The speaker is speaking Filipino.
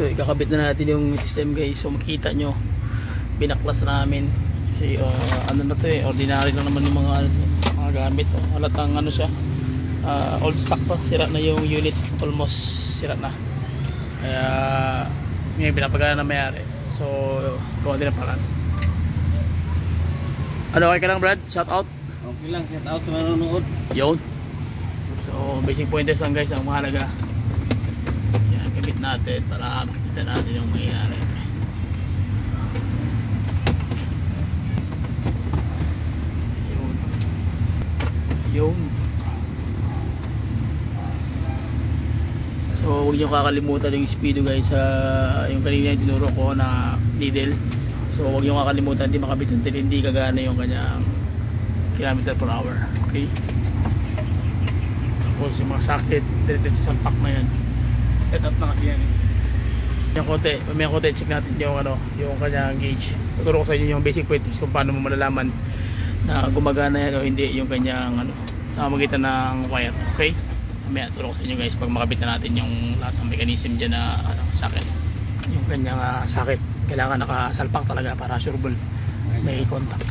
So ikakabit na natin yung system guys. So makita nyo, binaklas namin kasi ano na to ordinary lang naman yung mga ano to, mga gamit halatang ano siya, old stock pa, sira na yung unit, almost sira na, kaya may pinapagana na mayari. So konti na parang ano, okay ka lang Brad? Shout out? Okay lang, shout out sa manonood. Yun. So basic pointers lang guys ang mahalaga. Yan, kabit natin para makita natin yung mayayari. Yun. So huwag nyo kakalimutan yung speedo guys, yung kanina yung tinuro ko na needle. So huwag nyo kakalimutan, hindi makabit yung till, hindi kagana yung kanyang kilometer per hour. Okay, tapos yung mga socket diretso sa pack na yan, set up na kasi yan yung konti, may konti check natin yung ano, yung kanyang gauge. Tuturo ko sa inyo yung basic pointers kung paano mo malalaman na gumagana yan o hindi yung kanyang ano, sa magitan ng wire. Okay, mamaya turo ko sa inyo guys pag makabit na natin yung lahat ng mechanism dyan na ano, socket. Yung kanyang socket kailangan nakasalpak talaga para sureball may contact.